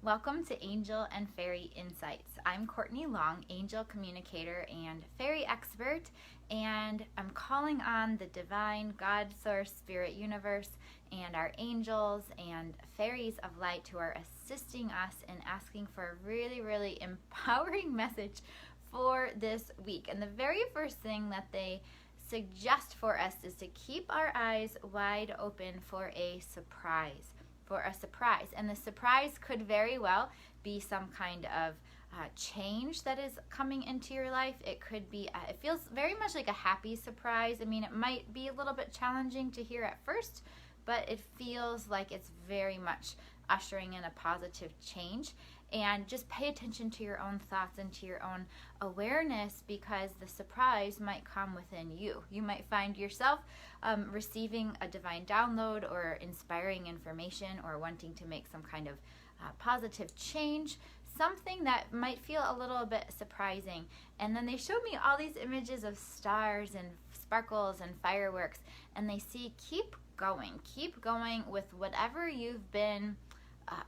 Welcome to Angel and Fairy Insights. I'm Courtney Long, angel communicator and fairy expert, and I'm calling on the divine God, source, spirit, universe, and our angels and fairies of light who are assisting us in asking for a really empowering message for this week. And the very first thing that they suggest for us is to keep our eyes wide open for a surprise. And the surprise could very well be some kind of change that is coming into your life. It could be, it feels very much like a happy surprise. I mean, it might be a little bit challenging to hear at first, but it feels like it's very much ushering in a positive change. And just pay attention to your own thoughts and to your own awareness, because the surprise might come within you. You might find yourself receiving a divine download or inspiring information, or wanting to make some kind of positive change, something that might feel a little bit surprising. And then they showed me all these images of stars and sparkles and fireworks, and they see keep going with whatever you've been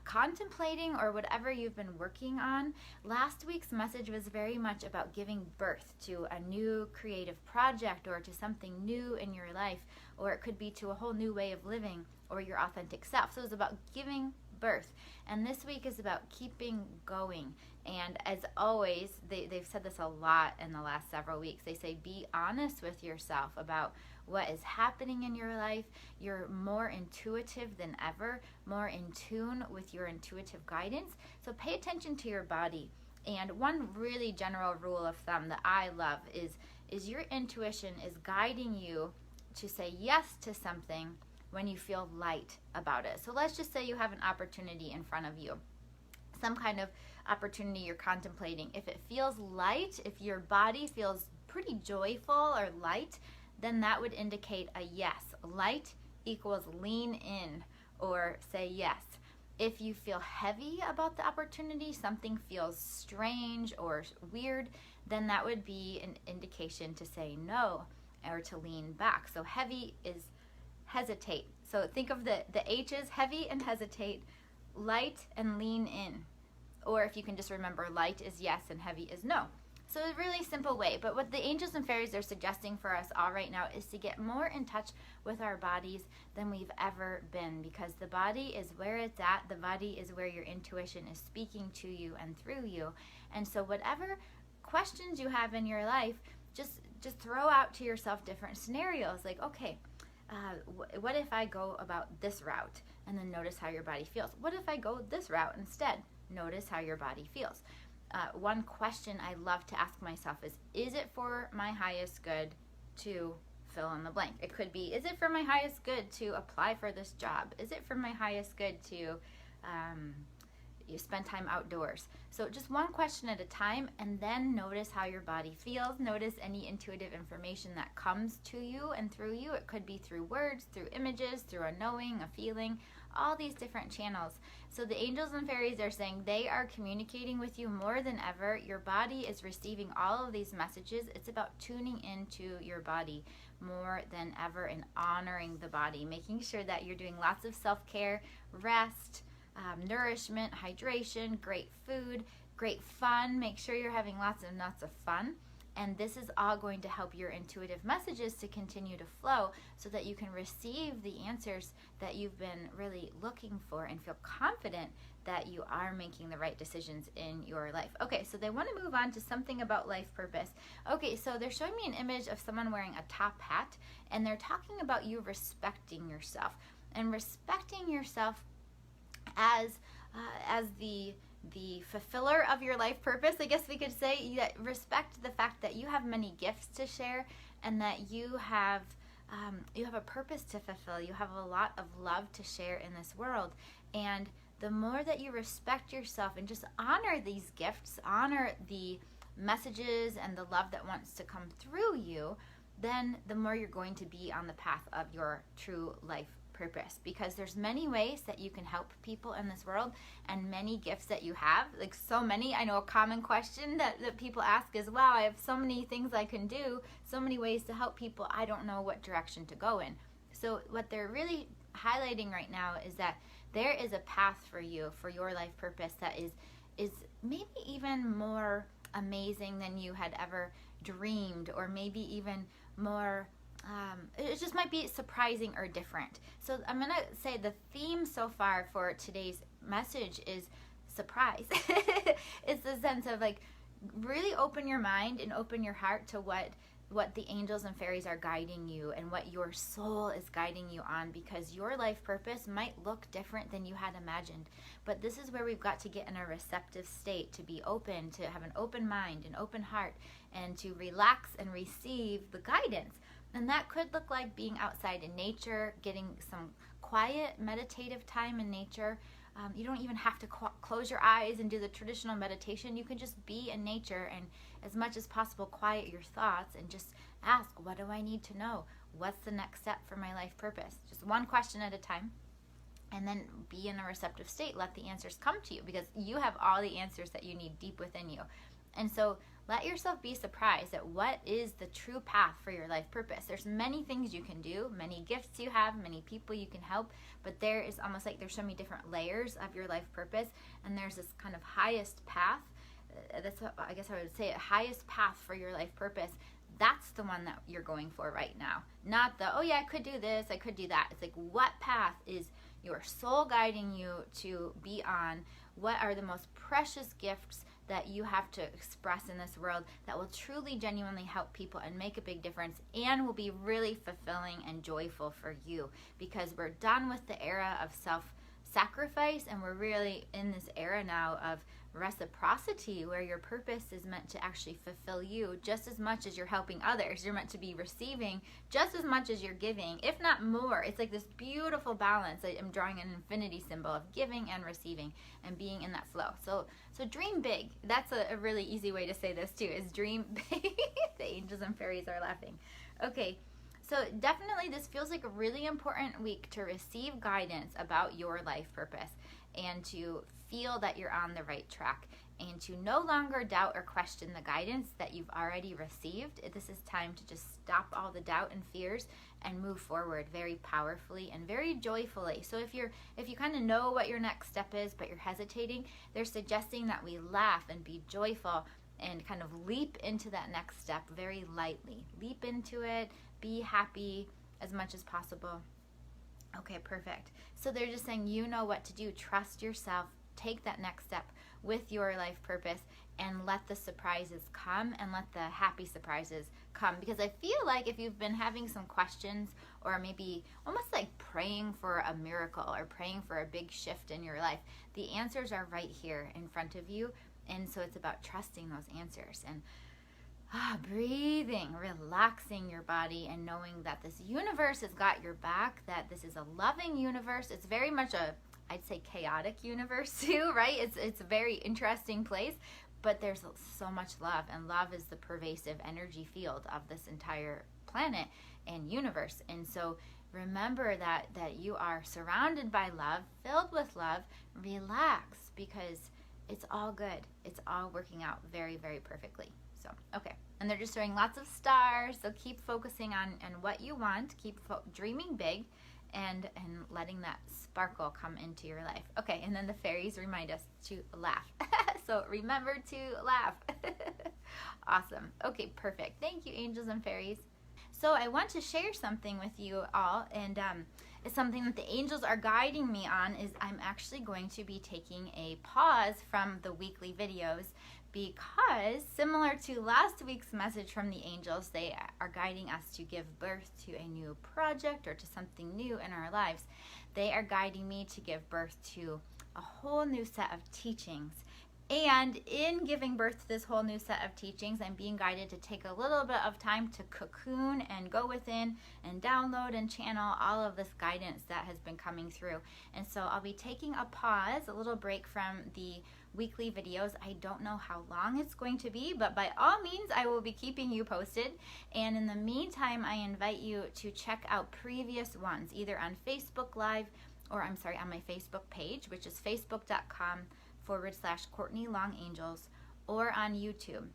contemplating or whatever you've been working on. Last week's message was very much about giving birth to a new creative project, or to something new in your life, or it could be to a whole new way of living or your authentic self. So it's about giving birth. And this week is about keeping going. And as always, they've said this a lot in the last several weeks. They say, be honest with yourself about what is happening in your life. You're more intuitive than ever, more in tune with your intuitive guidance. So pay attention to your body. And one really general rule of thumb that I love is your intuition is guiding you to say yes to something when you feel light about it. So let's just say you have an opportunity in front of you, some kind of opportunity you're contemplating. If it feels light, if your body feels pretty joyful or light, then that would indicate a yes. Light equals lean in or say yes. If you feel heavy about the opportunity, something feels strange or weird, then that would be an indication to say no or to lean back. So heavy is hesitate. So think of the H's, heavy and hesitate, light and lean in. Or if you can just remember, light is yes and heavy is no. So a really simple way. But what the angels and fairies are suggesting for us all right now is to get more in touch with our bodies than we've ever been, because the body is where it's at. The body is where your intuition is speaking to you and through you. And so whatever questions you have in your life, just throw out to yourself different scenarios. Like, okay, what if I go about this route? And then notice how your body feels. What if I go this route instead? Notice how your body feels. One question I love to ask myself is it for my highest good to fill in the blank? It could be, is it for my highest good to apply for this job? Is it for my highest good to you spend time outdoors? So just one question at a time, and then notice how your body feels. Notice any intuitive information that comes to you and through you. It could be through words, through images, through a knowing, a feeling, all these different channels. So the angels and fairies are saying they are communicating with you more than ever. Your body is receiving all of these messages. It's about tuning into your body more than ever and honoring the body, making sure that you're doing lots of self-care, rest, nourishment, hydration, great food, great fun. Make sure you're having lots of fun. And this is all going to help your intuitive messages to continue to flow, so that you can receive the answers that you've been really looking for and feel confident that you are making the right decisions in your life. Okay, so they want to move on to something about life purpose. Okay, so they're showing me an image of someone wearing a top hat, and they're talking about you respecting yourself, and respecting yourself as the fulfiller of your life purpose. I guess we could say that respect the fact that you have many gifts to share, and that you have a purpose to fulfill. You have a lot of love to share in this world. And the more that you respect yourself and just honor these gifts, honor the messages and the love that wants to come through you, then the more you're going to be on the path of your true life purpose. Because there's many ways that you can help people in this world, and many gifts that you have, like so many. I know a common question that people ask is, wow, I have so many things I can do, so many ways to help people, I don't know what direction to go in. So what they're really highlighting right now is that there is a path for you, for your life purpose, that is maybe even more amazing than you had ever dreamed, or maybe even more, it just might be surprising or different. So I'm going to say the theme so far for today's message is surprise. It's the sense of like, really open your mind and open your heart to what the angels and fairies are guiding you, and what your soul is guiding you on, because your life purpose might look different than you had imagined. But this is where we've got to get in a receptive state, to be open, to have an open mind, an open heart, and to relax and receive the guidance. And that could look like being outside in nature, getting some quiet meditative time in nature. You don't even have to close your eyes and do the traditional meditation. You can just be in nature and, as much as possible, quiet your thoughts and just ask, what do I need to know? What's the next step for my life purpose? Just one question at a time. And then be in a receptive state. Let the answers come to you, because you have all the answers that you need deep within you. And so let yourself be surprised at what is the true path for your life purpose. There's many things you can do, many gifts you have, many people you can help, but there is almost like there's so many different layers of your life purpose, and there's this kind of highest path. That's what I guess I would say, a highest path for your life purpose. That's the one that you're going for right now. Not the, oh yeah, I could do this, I could do that. It's like, what path is your soul guiding you to be on? What are the most precious gifts that you have to express in this world that will truly, genuinely help people and make a big difference, and will be really fulfilling and joyful for you? Because we're done with the era of self-sacrifice, and we're really in this era now of reciprocity, where your purpose is meant to actually fulfill you just as much as you're helping others. You're meant to be receiving just as much as you're giving, if not more. It's like this beautiful balance. I'm drawing an infinity symbol of giving and receiving and being in that flow. So dream big. That's a really easy way to say this too, is dream big. The angels and fairies are laughing. Okay, so definitely this feels like a really important week to receive guidance about your life purpose, and to feel that you're on the right track, and to no longer doubt or question the guidance that you've already received. This is time to just stop all the doubt and fears and move forward very powerfully and very joyfully. So if you kind of know what your next step is, but you're hesitating, they're suggesting that we laugh and be joyful and kind of leap into that next step very lightly. Leap into it, be happy as much as possible. Okay, perfect. So they're just saying, you know what to do. Trust yourself. Take that next step with your life purpose, and let the surprises come, and let the happy surprises come. Because I feel like if you've been having some questions, or maybe almost like praying for a miracle or praying for a big shift in your life, the answers are right here in front of you. And so it's about trusting those answers and breathing, relaxing your body, and knowing that this universe has got your back, that this is a loving universe. It's very much I'd say chaotic universe too, right? It's a very interesting place, but there's so much love, and love is the pervasive energy field of this entire planet and universe. And so remember that you are surrounded by love, filled with love. Relax, because it's all good. It's all working out very, very perfectly. So, okay. And they're just showing lots of stars. So keep focusing on what you want. Keep dreaming big, and letting that sparkle come into your life. Okay, and then the fairies remind us to laugh. So remember to laugh. Awesome. Okay, perfect. Thank you, angels and fairies. So I want to share something with you all, and it's something that the angels are guiding me on. Is I'm actually going to be taking a pause from the weekly videos, because similar to last week's message from the angels, they are guiding us to give birth to a new project or to something new in our lives. They are guiding me to give birth to a whole new set of teachings. And in giving birth to this whole new set of teachings, I'm being guided to take a little bit of time to cocoon and go within and download and channel all of this guidance that has been coming through. And so I'll be taking a pause, a little break from the weekly videos. I don't know how long it's going to be, but by all means, I will be keeping you posted. And in the meantime, I invite you to check out previous ones, either on Facebook Live, or on my Facebook page, which is facebook.com/Courtney Long Angels, or on YouTube.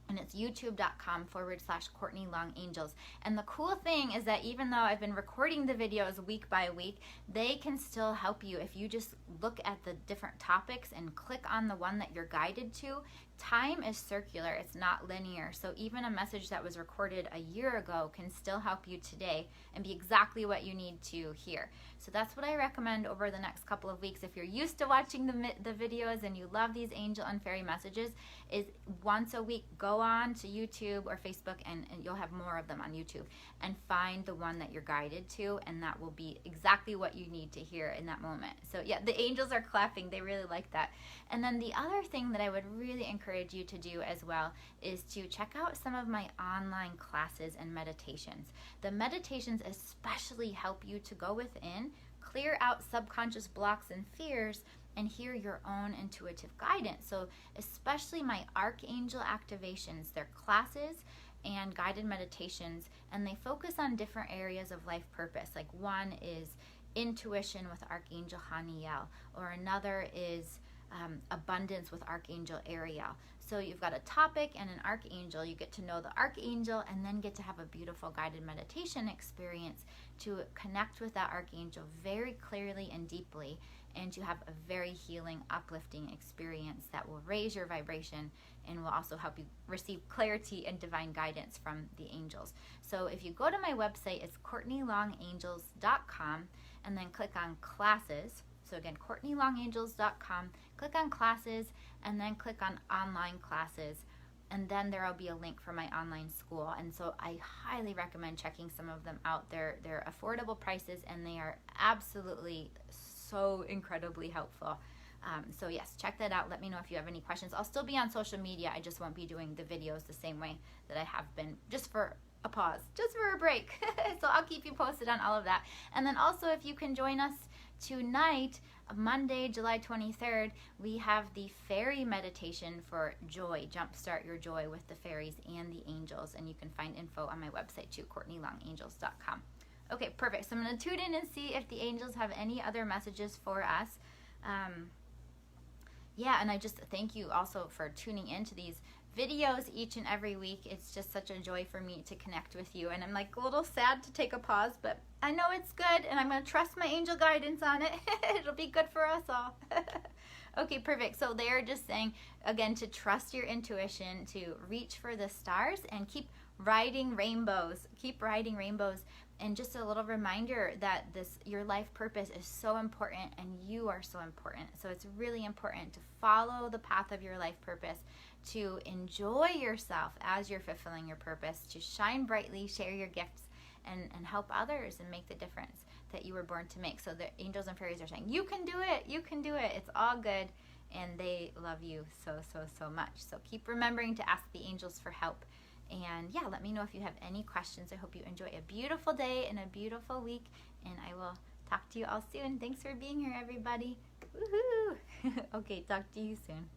and it's youtube.com/Courtney Long Angels. And the cool thing is that even though I've been recording the videos week by week, they can still help you if you just look at the different topics and click on the one that you're guided to. Time is circular, it's not linear. So even a message that was recorded a year ago can still help you today and be exactly what you need to hear. So that's what I recommend over the next couple of weeks. If you're used to watching the videos and you love these angel and fairy messages, is once a week go on to YouTube or Facebook, and you'll have more of them on YouTube, and find the one that you're guided to, and that will be exactly what you need to hear in that moment. So yeah, the angels are clapping, they really like that. And then the other thing that I would really encourage you to do as well is to check out some of my online classes and meditations. The meditations especially help you to go within, clear out subconscious blocks and fears, and hear your own intuitive guidance. So especially my archangel activations, they're classes and guided meditations, and they focus on different areas of life purpose. Like one is intuition with Archangel Haniel, or another is abundance with Archangel Ariel. So you've got a topic and an archangel. You get to know the archangel and then get to have a beautiful guided meditation experience to connect with that archangel very clearly and deeply, and to have a very healing, uplifting experience that will raise your vibration and will also help you receive clarity and divine guidance from the angels. So if you go to my website, it's CourtneyLongAngels.com, and then click on classes. So again, CourtneyLongAngels.com, click on classes, and then click on online classes, and then there will be a link for my online school. And so I highly recommend checking some of them out. They're affordable prices, and they are absolutely so incredibly helpful. So yes, check that out. Let me know if you have any questions. I'll still be on social media. I just won't be doing the videos the same way that I have been, just for a pause, just for a break. So I'll keep you posted on all of that. And then also, if you can join us tonight, Monday, July 23rd, we have the fairy meditation for joy. Jumpstart your joy with the fairies and the angels. And you can find info on my website too, CourtneyLongAngels.com. Okay, perfect. So I'm going to tune in and see if the angels have any other messages for us. Yeah, and I just thank you also for tuning into these videos each and every week. It's just such a joy for me to connect with you, and I'm like a little sad to take a pause, but I know it's good, and I'm going to trust my angel guidance on it. It'll be good for us all. Okay, perfect. So they're just saying, again, to trust your intuition, to reach for the stars, and keep riding rainbows. Keep riding rainbows. And just a little reminder that your life purpose is so important, and you are so important. So it's really important to follow the path of your life purpose, to enjoy yourself as you're fulfilling your purpose, to shine brightly, share your gifts, and help others and make the difference that you were born to make. So the angels and fairies are saying, you can do it, you can do it. It's all good, and they love you so, so, so much. So keep remembering to ask the angels for help. And yeah, let me know if you have any questions. I hope you enjoy a beautiful day and a beautiful week, and I will talk to you all soon. Thanks for being here, everybody. Woohoo! Okay, talk to you soon.